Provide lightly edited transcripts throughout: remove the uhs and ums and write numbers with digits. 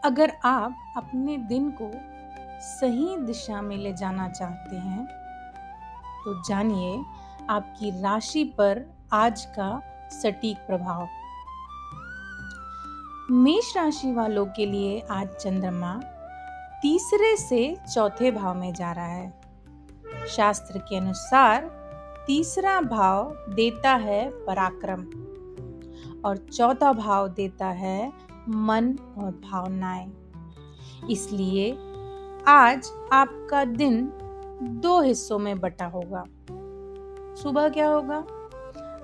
अगर आप अपने दिन को सही दिशा में ले जाना चाहते हैं तो जानिए आपकी राशि पर आज का सटीक प्रभाव। मेष राशि वालों के लिए आज चंद्रमा तीसरे से चौथे भाव में जा रहा है। शास्त्र के अनुसार तीसरा भाव देता है पराक्रम और चौथा भाव देता है मन और भावनाएं। इसलिए आज आपका दिन 2 हिस्सों में बटा होगा। सुबह क्या होगा?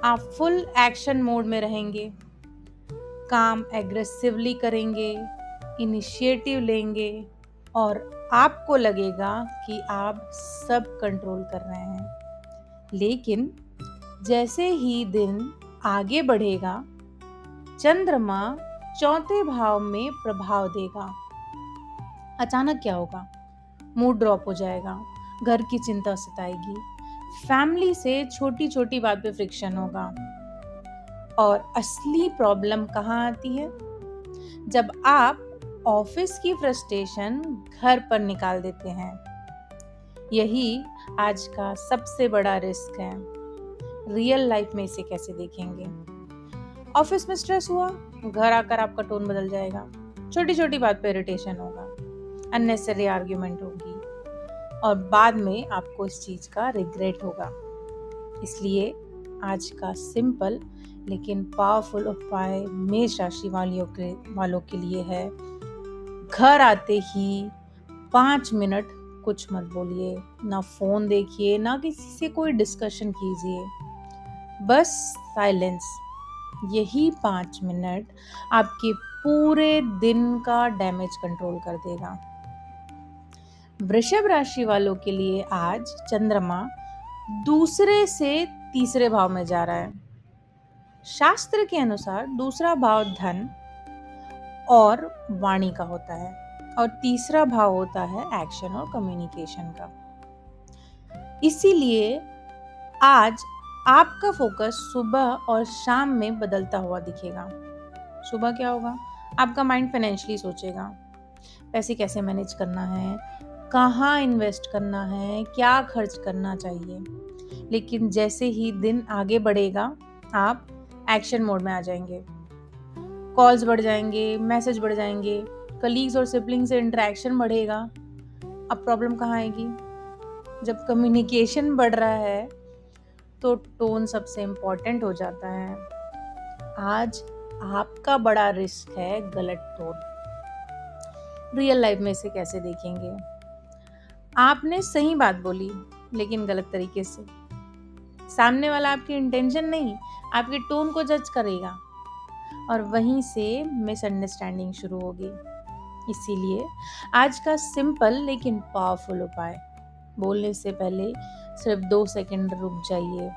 आप फुल एक्शन मोड में रहेंगे, काम एग्रेसिवली करेंगे, इनिशिएटिव लेंगे और आपको लगेगा कि आप सब कंट्रोल कर रहे हैं। लेकिन जैसे ही दिन आगे बढ़ेगा, चंद्रमा चौथे भाव में प्रभाव देगा। अचानक क्या होगा? मूड ड्रॉप हो जाएगा, घर की चिंता सताएगी, फैमिली से छोटी छोटी बात पे फ्रिक्शन होगा। और असली प्रॉब्लम कहाँ आती है? जब आप ऑफिस की फ्रस्ट्रेशन घर पर निकाल देते हैं। यही आज का सबसे बड़ा रिस्क है। रियल लाइफ में इसे कैसे देखेंगे? ऑफिस में स्ट्रेस हुआ, घर आकर आपका टोन बदल जाएगा, छोटी छोटी बात पे इरिटेशन होगा, अननेसेसरी आर्ग्यूमेंट होगी और बाद में आपको इस चीज का रिग्रेट होगा। इसलिए आज का सिंपल लेकिन पावरफुल उपाय मेष राशि वालों के लिए है, घर आते ही 5 मिनट कुछ मत बोलिए, ना फोन देखिए, ना किसी से कोई डिस्कशन कीजिए, बस साइलेंस। यही 5 मिनट आपके पूरे दिन का डैमेज कंट्रोल कर देगा। वृषभ राशि वालों के लिए आज चंद्रमा दूसरे से तीसरे भाव में जा रहा है। शास्त्र के अनुसार दूसरा भाव धन और वाणी का होता है और तीसरा भाव होता है एक्शन और कम्युनिकेशन का। इसीलिए आज आपका फोकस सुबह और शाम में बदलता हुआ दिखेगा। सुबह क्या होगा? आपका माइंड फाइनेंशियली सोचेगा, पैसे कैसे मैनेज करना है, कहाँ इन्वेस्ट करना है, क्या खर्च करना चाहिए। लेकिन जैसे ही दिन आगे बढ़ेगा, आप एक्शन मोड में आ जाएंगे, कॉल्स बढ़ जाएंगे, मैसेज बढ़ जाएंगे, कलीग्स और सिबलिंग से इंटरेक्शन बढ़ेगा। अब प्रॉब्लम कहाँ आएगी? जब कम्युनिकेशन बढ़ रहा है तो टोन सबसे इम्पोर्टेंट हो जाता है। आज आपका बड़ा रिस्क है गलत टोन। रियल लाइफ में इसे कैसे देखेंगे? आपने सही बात बोली लेकिन गलत तरीके से। सामने वाला आपकी इंटेंशन नहीं, आपके टोन को जज करेगा और वहीं से मिसअंडरस्टैंडिंग शुरू होगी। इसीलिए आज का सिंपल लेकिन पावरफुल उपाय, बोलने से पहले सिर्फ 2 सेकंड रुक जाइए।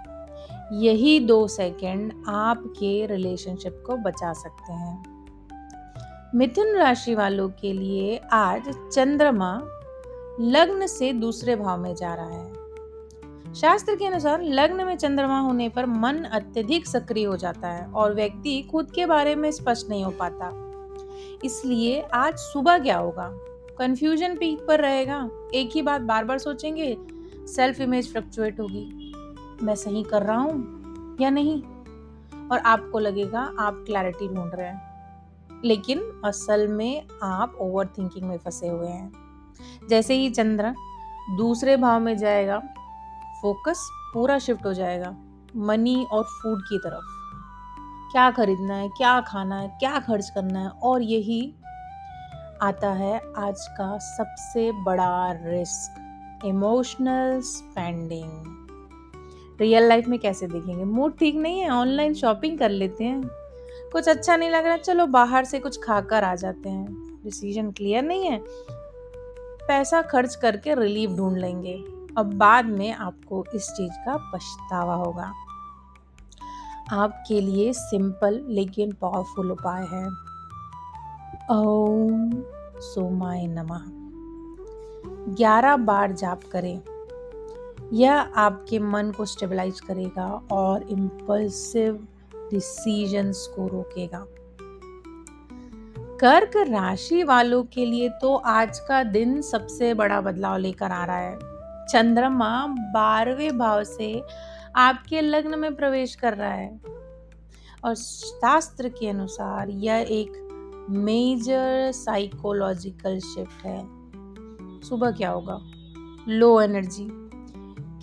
यही 2 सेकंड आपके रिलेशनशिप को बचा सकते हैं। मिथुन राशि वालों के लिए आज चंद्रमा लग्न से दूसरे भाव में जा रहा है। शास्त्र के अनुसार लग्न में चंद्रमा होने पर मन अत्यधिक सक्रिय हो जाता है और व्यक्ति खुद के बारे में स्पष्ट नहीं हो पाता। इसलिए आज सुबह क्या होगा? कंफ्यूजन पीक पर रहेगा, एक ही बात बार बार सोचेंगे, सेल्फ इमेज फ्लक्चुएट होगी, मैं सही कर रहा हूँ या नहीं, और आपको लगेगा आप क्लैरिटी ढूंढ रहे हैं, लेकिन असल में आप ओवर थिंकिंग में फंसे हुए हैं। जैसे ही चंद्र दूसरे भाव में जाएगा, फोकस पूरा शिफ्ट हो जाएगा मनी और फूड की तरफ। क्या खरीदना है, क्या खाना है, क्या खर्च करना है, और यही आता है आज का सबसे बड़ा risk, emotional spending. Real life में कैसे देखेंगे? मूड ठीक नहीं है, ऑनलाइन शॉपिंग कर लेते हैं, कुछ अच्छा नहीं लग रहा, चलो बाहर से कुछ खाकर आ जाते हैं, डिसीजन क्लियर नहीं है, पैसा खर्च करके रिलीफ ढूंढ लेंगे और बाद में आपको इस चीज का पछतावा होगा। आपके लिए सिंपल लेकिन पावरफुल उपाय है, ओम सोमाय नमः 11 बार जाप करें। यह आपके मन को स्टेबलाइज करेगा और इम्पल्सिव डिसीजंस को रोकेगा। कर्क राशि वालों के लिए तो आज का दिन सबसे बड़ा बदलाव लेकर आ रहा है। चंद्रमा 12वें भाव से आपके लग्न में प्रवेश कर रहा है और शास्त्र के अनुसार यह एक मेजर साइकोलॉजिकल शिफ्ट है। सुबह क्या होगा? लो एनर्जी,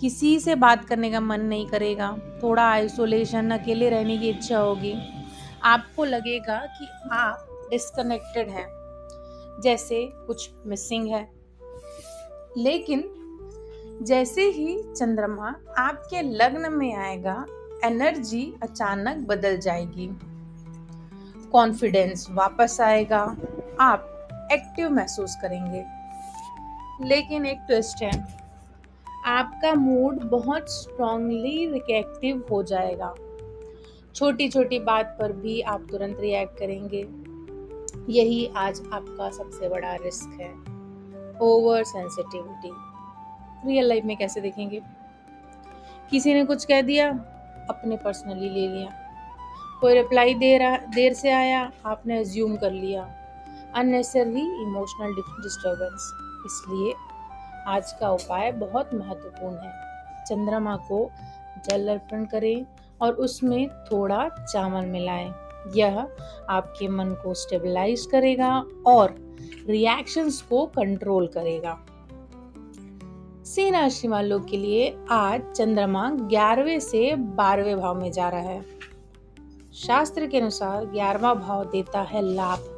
किसी से बात करने का मन नहीं करेगा, थोड़ा आइसोलेशन, अकेले रहने की इच्छा होगी। आपको लगेगा कि आप डिस्कनेक्टेड हैं, जैसे कुछ मिसिंग है। लेकिन जैसे ही चंद्रमा आपके लग्न में आएगा, एनर्जी अचानक बदल जाएगी, कॉन्फिडेंस वापस आएगा, आप एक्टिव महसूस करेंगे। लेकिन एक ट्विस्ट है, आपका मूड बहुत स्ट्रांगली रिएक्टिव हो जाएगा। छोटी छोटी बात पर भी आप तुरंत रिएक्ट करेंगे। यही आज आपका सबसे बड़ा रिस्क है, ओवर सेंसिटिविटी। रियल लाइफ में कैसे देखेंगे? किसी ने कुछ कह दिया, अपने पर्सनली ले लिया। कोई रिप्लाई देर से आया, आपने अज्यूम कर लिया। Unnecessary emotional disturbance. इसलिए आज का उपाय बहुत महत्वपूर्ण है। चंद्रमा को जल अर्पण करें और उसमें थोड़ा चावल मिलाएं। यह आपके मन को स्टेबलाइज करेगा और रिएक्शंस को कंट्रोल करेगा। सिंह राशि वालों के लिए आज चंद्रमा 11वें से 12वें भाव में जा रहा है। शास्त्र के अनुसार 11वां भाव देता है लाभ,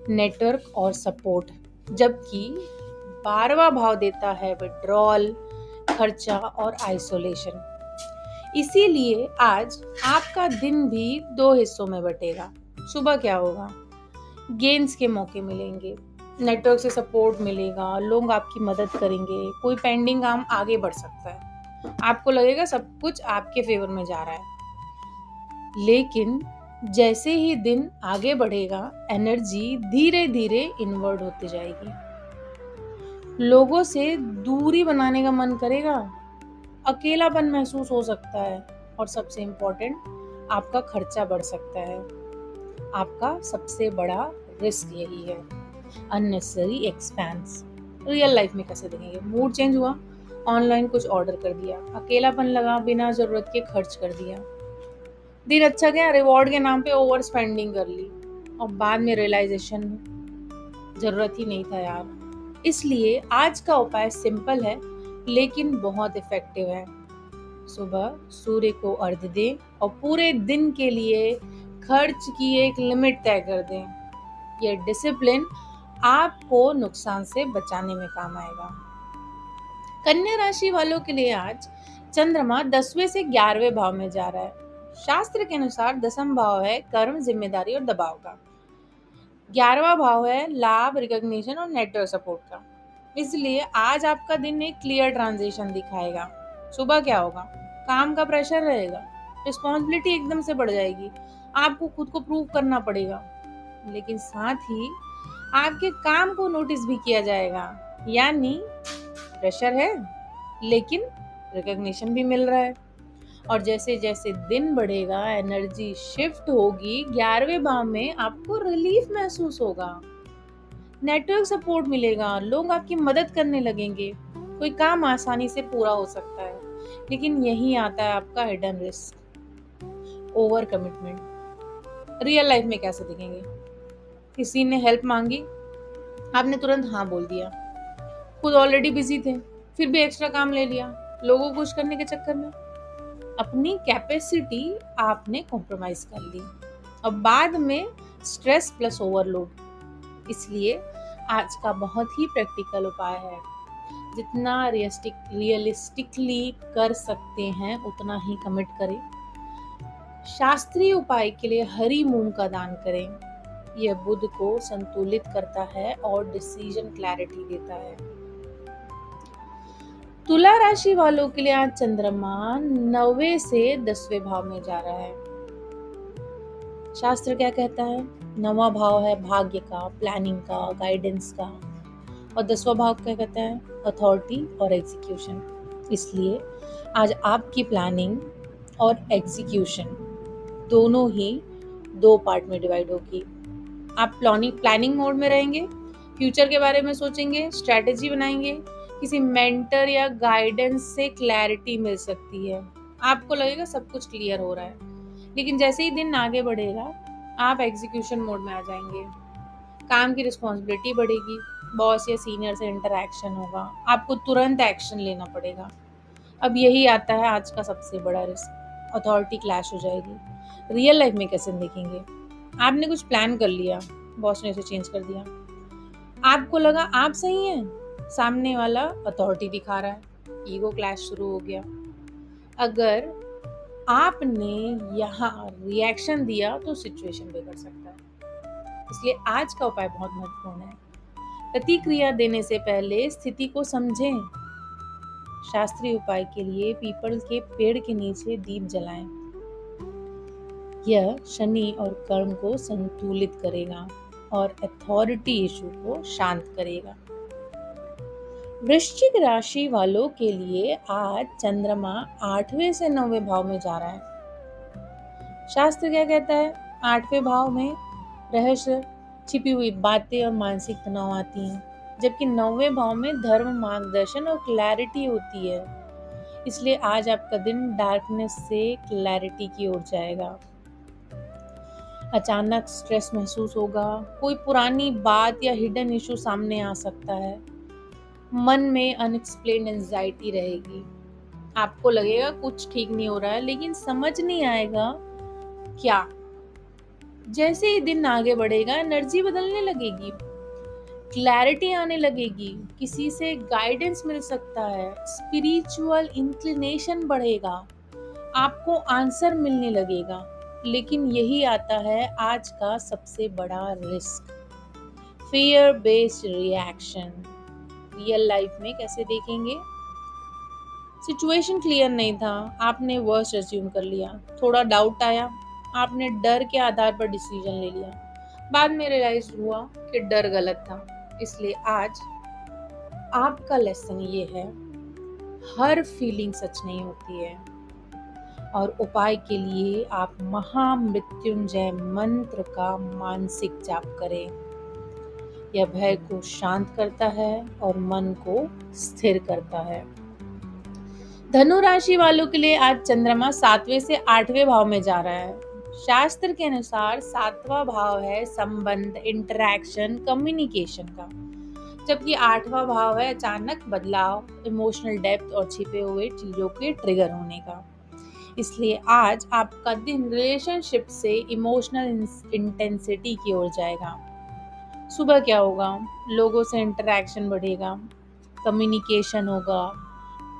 नेटवर्क और सपोर्ट, जबकि 12वां भाव देता है विड्रॉल, खर्चा और आइसोलेशन। इसीलिए आज आपका दिन भी 2 हिस्सों में बटेगा। सुबह क्या होगा? गेन्स के मौके मिलेंगे, नेटवर्क से सपोर्ट मिलेगा, लोग आपकी मदद करेंगे, कोई पेंडिंग काम आगे बढ़ सकता है, आपको लगेगा सब कुछ आपके फेवर में जा रहा है। लेकिन जैसे ही दिन आगे बढ़ेगा, एनर्जी धीरे धीरे इनवर्ट होती जाएगी। लोगों से दूरी बनाने का मन करेगा, अकेलापन महसूस हो सकता है और सबसे इम्पोर्टेंट, आपका खर्चा बढ़ सकता है। आपका सबसे बड़ा रिस्क यही है, अननेसेसरी एक्सपेंस। रियल लाइफ में कैसे देखेंगे? मूड चेंज हुआ, ऑनलाइन कुछ ऑर्डर कर दिया, अकेलापन लगा, बिना जरूरत के खर्च कर दिया। दिन अच्छा गया, रिवॉर्ड के नाम पे ओवर स्पेंडिंग कर ली और बाद में रियलाइजेशन, जरूरत ही नहीं था यार। इसलिए आज का उपाय सिंपल है लेकिन बहुत इफेक्टिव है। सुबह सूर्य को अर्घ्य दें और पूरे दिन के लिए खर्च की एक लिमिट तय कर दें। यह डिसिप्लिन आपको नुकसान से बचाने में काम आएगा। कन्या राशि वालों के लिए आज चंद्रमा 10वें से 11वें भाव में जा रहा है। शास्त्र के अनुसार 10वां भाव है कर्म, जिम्मेदारी और दबाव का। 11वां भाव है लाभ, रिकॉग्निशन और नेटवर्क सपोर्ट का। इसलिए आज आपका दिन एक क्लियर ट्रांजिशन दिखाएगा। सुबह क्या होगा? काम का प्रेशर रहेगा, रिस्पॉन्सिबिलिटी एकदम से बढ़ जाएगी, आपको खुद को प्रूव करना पड़ेगा। लेकिन साथ ही आपके काम को नोटिस भी किया जाएगा, यानी प्रेशर है लेकिन रिकॉग्निशन भी मिल रहा है। और जैसे जैसे दिन बढ़ेगा, एनर्जी शिफ्ट होगी 11वें भाव में, आपको रिलीफ महसूस होगा, नेटवर्क सपोर्ट मिलेगा, लोग आपकी मदद करने लगेंगे, कोई काम आसानी से पूरा हो सकता है। लेकिन यही आता है आपका hidden risk, over commitment. Real life में कैसे दिखेंगे? किसी ने हेल्प मांगी, आपने तुरंत हाँ बोल दिया, खुद ऑलरेडी बिजी थे फिर भी एक्स्ट्रा काम ले लिया, लोगों को खुश करने के चक्कर में अपनी कैपेसिटी आपने कॉम्प्रोमाइज कर ली और बाद में स्ट्रेस प्लस ओवरलोड। इसलिए आज का बहुत ही प्रैक्टिकल उपाय है, जितना रियलिस्टिकली कर सकते हैं उतना ही कमिट करें। शास्त्रीय उपाय के लिए हरी मूंग का दान करें। यह बुध को संतुलित करता है और डिसीजन क्लैरिटी देता है। तुला राशि वालों के लिए आज चंद्रमा 9वें से 10वें भाव में जा रहा है। शास्त्र क्या कहता है? 9वां भाव है भाग्य का, प्लानिंग का, गाइडेंस का, और 10वां भाव क्या कहता है? अथॉरिटी और एग्जीक्यूशन। इसलिए आज आपकी प्लानिंग और एग्जीक्यूशन दोनों ही 2 पार्ट में डिवाइड होगी। आप प्लानिंग मोड में रहेंगे, फ्यूचर के बारे में सोचेंगे, स्ट्रैटेजी बनाएंगे, किसी मेंटर या गाइडेंस से क्लैरिटी मिल सकती है। आपको लगेगा सब कुछ क्लियर हो रहा है, लेकिन जैसे ही दिन आगे बढ़ेगा आप एग्जीक्यूशन मोड में आ जाएंगे। काम की रिस्पॉन्सिबिलिटी बढ़ेगी, बॉस या सीनियर से इंटरैक्शन होगा, आपको तुरंत एक्शन लेना पड़ेगा। अब यही आता है आज का सबसे बड़ा रिस्क, अथॉरिटी क्लैश हो जाएगी। रियल लाइफ में कैसे देखेंगे? आपने कुछ प्लान कर लिया, बॉस ने उसे चेंज कर दिया, आपको लगा आप सही हैं, सामने वाला अथॉरिटी दिखा रहा है, ईगो क्लैश शुरू हो गया। अगर आपने यहाँ रिएक्शन दिया तो सिचुएशन बिगड़ सकता है। इसलिए आज का उपाय बहुत महत्वपूर्ण है। प्रतिक्रिया देने से पहले स्थिति को समझें। शास्त्रीय उपाय के लिए पीपल के पेड़ के नीचे दीप जलाएं। यह शनि और कर्म को संतुलित करेगा और अथॉरिटी इशू को शांत करेगा। वृश्चिक राशि वालों के लिए आज चंद्रमा 8वें से 9वें भाव में जा रहा है। शास्त्र क्या कहता है? 8वें भाव में रहस्य, छिपी हुई बातें और मानसिक तनाव आती हैं, जबकि 9वें भाव में धर्म, मार्गदर्शन और क्लैरिटी होती है। इसलिए आज आपका दिन डार्कनेस से क्लैरिटी की ओर जाएगा। अचानक स्ट्रेस महसूस होगा, कोई पुरानी बात या हिडन इशू सामने आ सकता है। मन में अनएक्सप्लेन्ड एंजाइटी रहेगी, आपको लगेगा कुछ ठीक नहीं हो रहा है, लेकिन समझ नहीं आएगा क्या। जैसे ही दिन आगे बढ़ेगा एनर्जी बदलने लगेगी, क्लैरिटी आने लगेगी, किसी से गाइडेंस मिल सकता है, स्पिरिचुअल इंक्लिनेशन बढ़ेगा, आपको आंसर मिलने लगेगा। लेकिन यही आता है आज का सबसे बड़ा risk, fear based reaction. Real life में कैसे देखेंगे? सिचुएशन क्लियर नहीं था, आपने वर्स्ट अज्यूम कर लिया, थोड़ा डाउट आया, आपने डर के आधार पर डिसीजन ले लिया, बाद में रियलाइज हुआ कि डर गलत था। इसलिए आज आपका लेसन ये है, हर फीलिंग सच नहीं होती है। और उपाय के लिए आप महामृत्युंजय मंत्र का मानसिक जाप करें। यह भय को शांत करता है और मन को स्थिर करता है। धनु राशि वालों के लिए आज चंद्रमा 7वें से 8वें भाव में जा रहा है। शास्त्र के अनुसार 7वां भाव है संबंध, इंटरैक्शन, कम्युनिकेशन का, जबकि 8वां भाव है अचानक बदलाव, इमोशनल डेप्थ और छिपे हुए चीजों के ट्रिगर होने का। इसलिए आज आपका दिन रिलेशनशिप से इमोशनल इंटेंसिटी की ओर जाएगा। सुबह क्या होगा? लोगों से इंटरैक्शन बढ़ेगा, कम्युनिकेशन होगा,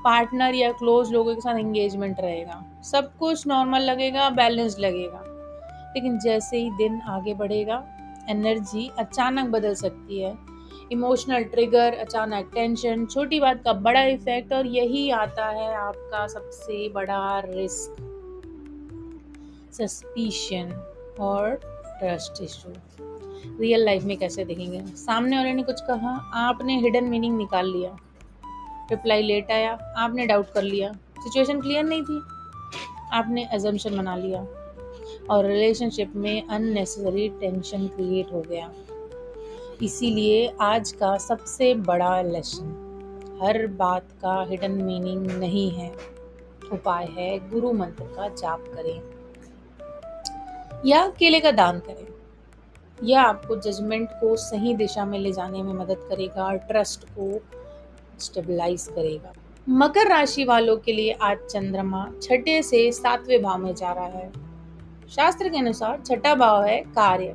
पार्टनर या क्लोज लोगों के साथ एंगेजमेंट रहेगा, सब कुछ नॉर्मल लगेगा, बैलेंस्ड लगेगा। लेकिन जैसे ही दिन आगे बढ़ेगा एनर्जी अचानक बदल सकती है, इमोशनल ट्रिगर, अचानक टेंशन, छोटी बात का बड़ा इफेक्ट, और यही आता है आपका सबसे बड़ा रिस्क, सस्पिशन और ट्रस्ट इशू। रियल लाइफ में कैसे देखेंगे? सामने वाले ने कुछ कहा, आपने हिडन मीनिंग निकाल लिया, रिप्लाई लेट आया, आपने डाउट कर लिया, सिचुएशन क्लियर नहीं थी, आपने अजम्पशन बना लिया, और रिलेशनशिप में अननेसेसरी टेंशन क्रिएट हो गया। इसीलिए आज का सबसे बड़ा लेसन, हर बात का हिडन मीनिंग नहीं है। उपाय है गुरु मंत्र का जाप करें या केले का दान करें। यह आपको जजमेंट को सही दिशा में ले जाने में मदद करेगा और ट्रस्ट को स्टेबलाइज करेगा। मकर राशि वालों के लिए आज चंद्रमा 6 से 7वें भाव में जा रहा है। शास्त्र के अनुसार 6ठा भाव है कार्य,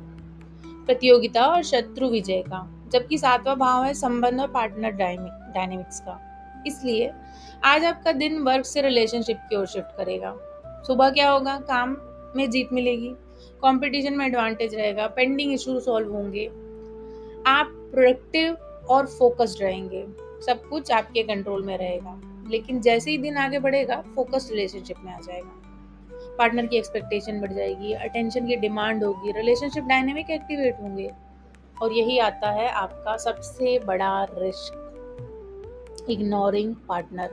प्रतियोगिता और शत्रु विजय का, जबकि 7वां भाव है संबंध और पार्टनर डायनेमिक्स का। इसलिए आज आपका दिन वर्क से रिलेशनशिप की ओर शिफ्ट करेगा। सुबह क्या होगा? काम में जीत मिलेगी, कंपटीशन में एडवांटेज रहेगा, पेंडिंग इशू सॉल्व होंगे, आप प्रोडक्टिव और फोकस्ड रहेंगे, सब कुछ आपके कंट्रोल में रहेगा। लेकिन जैसे ही दिन आगे बढ़ेगा फोकस्ड रिलेशनशिप में आ जाएगा, पार्टनर की एक्सपेक्टेशन बढ़ जाएगी, अटेंशन की डिमांड होगी, रिलेशनशिप डायनेमिक एक्टिवेट होंगे, और यही आता है आपका सबसे बड़ा risk, ignoring partner.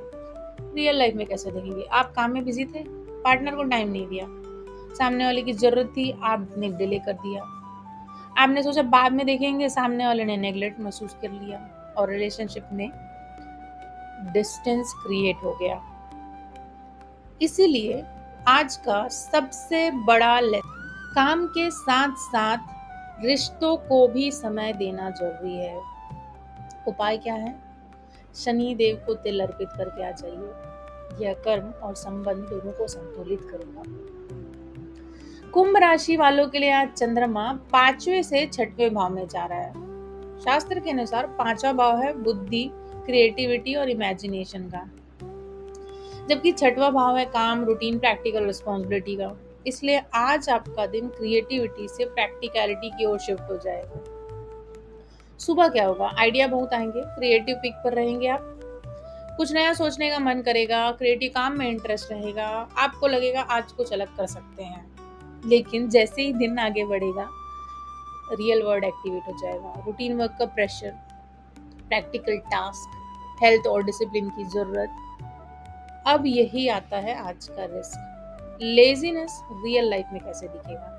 Real life में कैसे देखेंगे? आप काम में बिजी थे, पार्टनर को टाइम नहीं दिया, सामने वाले की जरूरत थी, आपने डिले कर दिया, आपने सोचा बाद में देखेंगे, सामने वाले ने नेगलेक्ट महसूस कर लिया और रिलेशनशिप में डिस्टेंस क्रिएट हो गया। इसीलिए आज का सबसे बड़ा काम के साथ साथ रिश्तों को भी समय देना जरूरी है। उपाय क्या है? शनि देव को तिल अर्पित करके आ जाइए। यह कर्म और संबंध दोनों को संतुलित करेगा। कुंभ राशि वालों के लिए आज चंद्रमा 5वें से 6वें भाव में जा रहा है। शास्त्र के अनुसार 5वां भाव है बुद्धि, क्रिएटिविटी और इमेजिनेशन का, जबकि 6वां भाव है काम, रूटीन, प्रैक्टिकल रिस्पॉन्सिबिलिटी का। इसलिए आज आपका दिन क्रिएटिविटी से प्रैक्टिकलिटी की ओर शिफ्ट हो जाएगा। सुबह क्या होगा? आइडिया बहुत आएंगे, क्रिएटिव पिक पर रहेंगे आप, कुछ नया सोचने का मन करेगा, क्रिएटिव काम में इंटरेस्ट रहेगा, आपको लगेगा आज कुछ अलग कर सकते हैं। लेकिन जैसे ही दिन आगे बढ़ेगा, रियल वर्ल्ड एक्टिवेट हो जाएगा। रूटीन वर्क का प्रेशर, प्रैक्टिकल टास्क, हेल्थ और डिसिप्लिन की जरूरत। अब यही आता है आज का रिस्क। लेजीनेस रियल लाइफ में कैसे दिखेगा?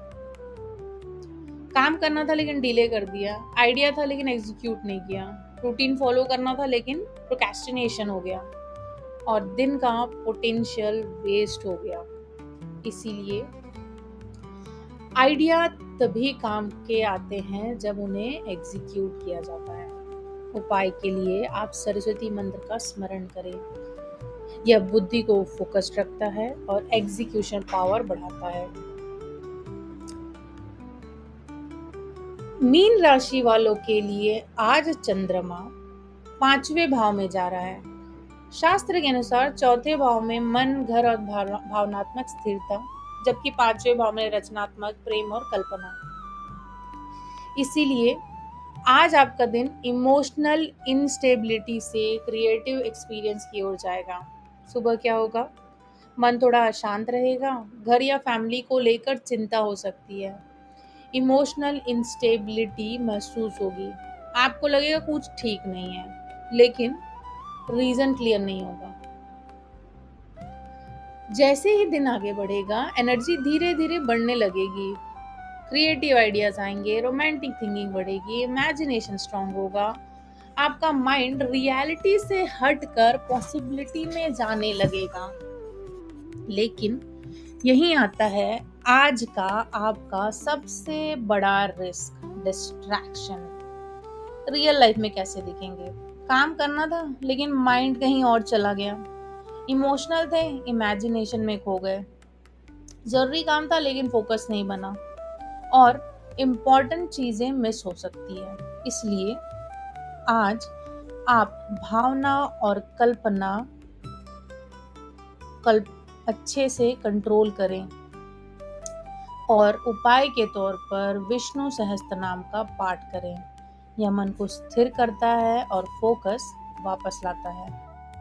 काम करना था लेकिन डिले कर दिया, आइडिया था लेकिन एग्जीक्यूट नहीं किया, रूटीन फॉलो करना था लेकिन प्रोक्रेस्टिनेशन हो गया और दिन का पोटेंशियल वेस्ट हो गया। इसीलिए आइडिया तभी काम के आते हैं जब उन्हें एग्जीक्यूट किया जाता है। उपाय के लिए आप सरस्वती मंत्र का स्मरण करें। यह बुद्धि को फोकस्ड रखता है और एग्जीक्यूशन पावर बढ़ाता है। मीन राशि वालों के लिए आज चंद्रमा 5वें भाव में जा रहा है। शास्त्र के अनुसार 4थे भाव में मन, घर और भावनात्मक स्थिरता, जबकि 5वें भाव में रचनात्मक, प्रेम और कल्पना। इसीलिए आज आपका दिन इमोशनल इंस्टेबिलिटी से क्रिएटिव एक्सपीरियंस की ओर जाएगा। सुबह क्या होगा? मन थोड़ा अशांत रहेगा, घर या फैमिली को लेकर चिंता हो सकती है, इमोशनल इंस्टेबिलिटी महसूस होगी, आपको लगेगा कुछ ठीक नहीं है, लेकिन रीजन क्लियर नहीं होगा। जैसे ही दिन आगे बढ़ेगा, एनर्जी धीरे धीरे बढ़ने लगेगी, क्रिएटिव आइडियाज आएंगे, रोमांटिक थिंकिंग बढ़ेगी, इमेजिनेशन स्ट्रांग होगा, आपका माइंड रियलिटी से हटकर पॉसिबिलिटी में जाने लगेगा। लेकिन यही आता है आज का आपका सबसे बड़ा रिस्क, डिस्ट्रैक्शन। रियल लाइफ में कैसे दिखेंगे? काम करना था लेकिन माइंड कहीं और चला गया, इमोशनल थे, इमेजिनेशन में खो गए, जरूरी काम था लेकिन फोकस नहीं बना और इम्पॉर्टेंट चीजें मिस हो सकती है। इसलिए आज आप भावना और कल्पना अच्छे से कंट्रोल करें और उपाय के तौर पर विष्णु सहस्त्रनाम का पाठ करें। यह मन को स्थिर करता है और फोकस वापस लाता है।